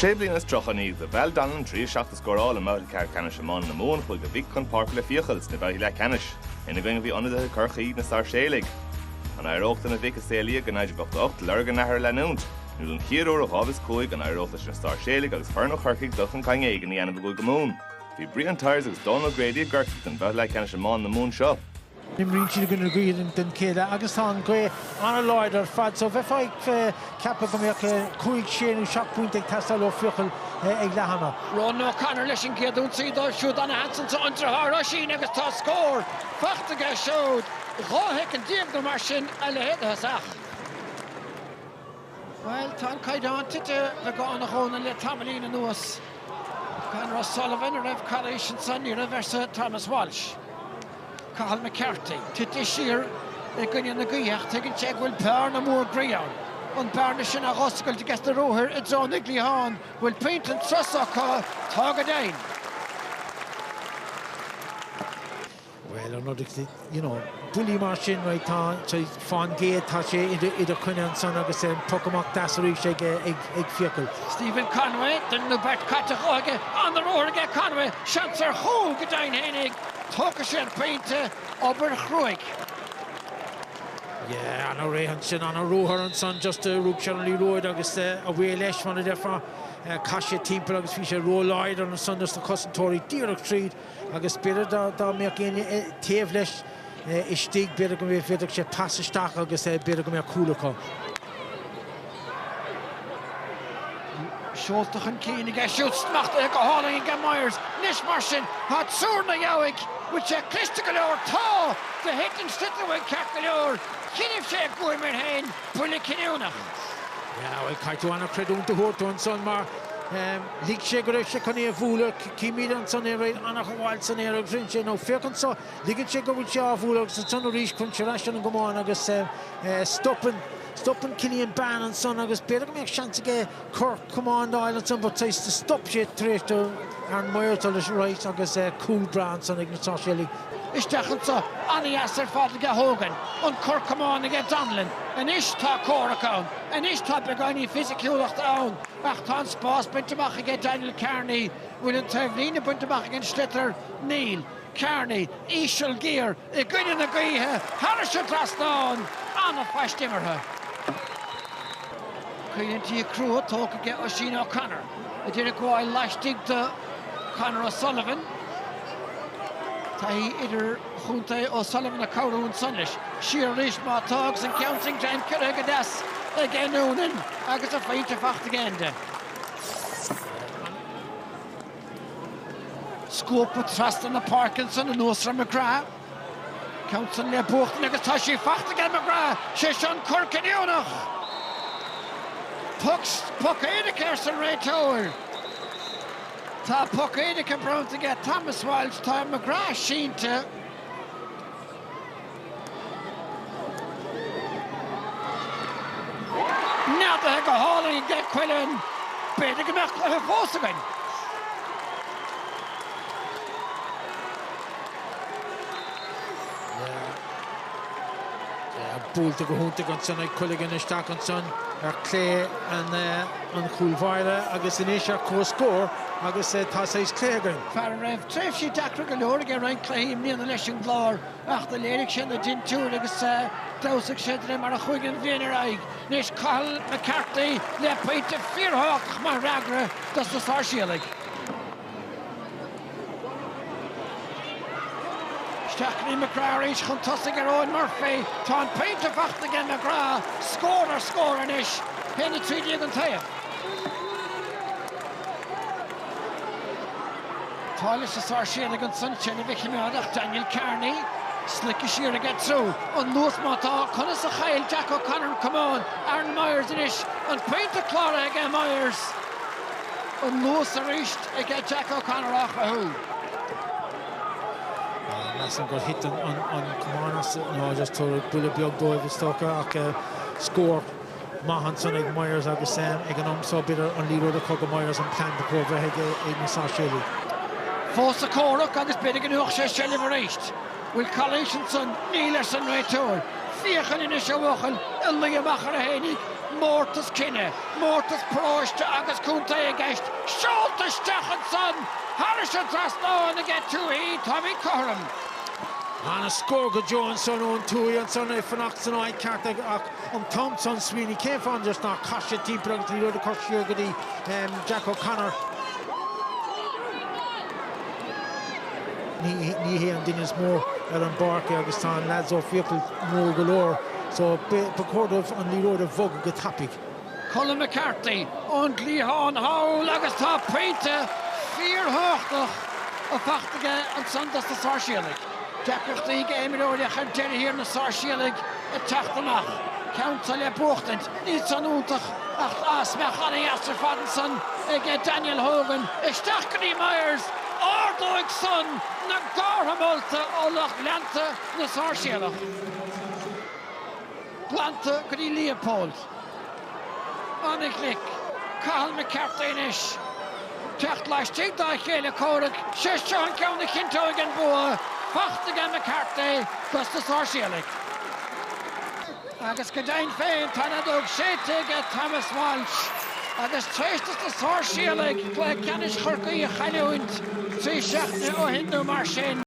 Blin is trochaní the bhil dalan trí seachtas goráil am máil cear canis amán na mún chuil go bhíh chun Park le Fiachoill na bheith le canis ina going bhí anada Chorcaigh na Sáirséalaigh. An aireachta na bhíh Sáirséalaigh gan 8 legan nahar leút. Nu an chiaúr a hábhas cúig an aireachtas na Sáirséalaigh agus fearna Chorcaigh dochan Caingeig in dhéanamh go mún. Bhí brian tires agus Donald Grady Gertrude an bheith le canis amán na mún seo. Nimryn sydd yn gwir yn ceda, agos ta'n gwe an y loed o'r ffad. So fe ffaith capel gymryd cwyd sien yw siacpwyntig tastal o Fiachoill eich lahama. Ron O'Connor leis yn cedwn sydd o'r siwd an Hansen to antrahar o sy'n agos ta sgôr. Fachtig a siwd. Ghohec yn diag na marsin a lehed hysach. Wel, ta'n caidon tyd fe gael na chôn yn le tamalin yn nws. Conor O'Sullivan yr ef Collationson i'r versa Thomas Walsh. Cathal McCarthy, Titi Shear, Gunyan na Guyach, taking check will Pern and more Grion. On Barnish and a Hospital to get the rower, it's on Iglihan, will paint and Trussaka, Tagadain. Well, another, you know, bully marching right on, so Fan Gate, Tache, Idir Cunyan, son of the Pocomoc Dassery, shake egg Fiachoill. Stephen Conway, the Nubert Catahoga, on the rower again Conway, Shanser Ho, Gadain Hennig. Tuckas and paint over Craobh. Yeah, and a Rehanson on a rower and son just a rook Charlie Road, August a way less one of the for Kasha Temple, August Fisher roll light on the son just the cousin Tory Deer Street, August Spirit da making Tavlish is stig better going to be a passage stack, August better going to be a cooler. Schultach and Keenig, a shoot smacht a Hauling and Myers, Nish Martian, had Surna Yowig, which a Clistical or Taw, the Hicken Stittlewig Cackler, Kinif Shake Goyman Hain, Pulikinuna. Yeah, I can't do an accredit to Horton and Son Mar. League Shaker, Shakani, Vula, Kimi and Son Air, Anna Walson Air, Grinch, no Faircon saw, League Shaker with Jar Vula, Son of Rish, Concharation and Gomon, August stopping Killian Ban and son August better make chance to get Cork come on the island some but taste to stop shit trace to and Meyer to the right August cool brand son Ignace Sáirséalaigh. Is Dachansa Annie Asser Father get Hogan on Cork come on to get Donlan and Ish ta Corcaigh and Ish ta Begani physical down Achtan Spas Buntamach against Daniel Carney William Tevlin Buntamach against Schlitter Neil Carney Ishel Gear a good in the Guihe Harrison Glasnown and a flash dimmer Craobh Craobh talk again Oisin O'Connor. I did a go I lashed to Conor O'Sullivan. Tai idir Junta O'Sullivan a Cowrow and Sunlish. Sheer Rish Ma Togs and counting Jan Kiragadas again Noonan. Agus a fight to facht again. Scope with Trust and the Parkinson and Osra McGrath. Counting Le Bucht Negatashi facht again McGrath. Shishon Cork and Ionach. Puck Edickerson Ray Tower. Ta Puck Edicker Brown to get Thomas Walsh, Tom McGrath Sheen to. Now the heck of Hauling and get Quillen. Better get back to her force again. Bull to go home to Gonson, I call again a stack on son, Clare and Chulvaira, Agus in Asia co score, Agus Tassais Clare again. Pararev, Trefshi Dakra Galorga, rank Clay, me and the Lesson Glor, after the election, the Gin Tour, Agus Dowsic Shedder, Marahugan, Vienna, Nish Cathal McCarthy, Lepate, Fearhawk, Maragra, that's the Sáirséalaigh. Stachny McGrath each contesting her own Murphy. Ton paint to fact again McGrath. Score and ish. Penny 3 Digan Taya. Polish the Sáirséalaigh and Sunshine of Iomána. Daniel Carney. Slickish here to get through. On North Mata. Connors a Chael. Jack O'Connor come on. Aaron Myers and ish. And paint to Chlár again Myers. On North Arish again Jack O'Connor off a who. Nassim got hit on Commanders, no, just to Bully Biog Dove Stoker, score Mumhan son ag Myers agus ag an so bitter on Leroy the Cog Myers and plan the cover ag Na Sáirséalaigh. Fós a Cork agus beidir gan uach sé celebrated. Will Collationson, Neelerson right tour. Fiachoill in a shawachel, Iomána a Hennig, Mórtas cinenne, Mórtas próiste agus cúnta a gceist. Seoltas stechan son, Harris an trasná na get tú í Tommy Coram. And a score go Johnson on 2 and son if an oxen I can't Thompson Sweeney came from just not cash a team product the other Cork Jack O'Connor. Ní héan duine mór an barca agus tá lads ó Feakle mór galore, so Craobh an líróid a bhog go tapig. Colin McCarthy an glíán hawl agus tá peinte fíorthach a fachtaige an sandas na Sáirséalaigh. Jackirtaí éimiróide chan déir hir na Sáirséalaigh a teachtamach. Council le buachtant, níl san úntach ach asmeach an Asser Fadenson ag Daniel Hogan, Stachany Myers, Ardóig son na Garhamolta ó Loch Leanta na Sáirséalaigh. Planta go dtí Leopold. Anna Glick, Cathal McCarthy inis. Techt leis tíag dá chéile Cork, Sean ceanna cintóig an bua, fachtaige McCarthy gus na Sáirséalaigh. Agus go dain féin tána dóg séiteig a Thomas Walsh. Agus tréistas na Sáirséalaigh le ceannis Chorcaigh a chailiúint trí seachna ó hindú mar sin.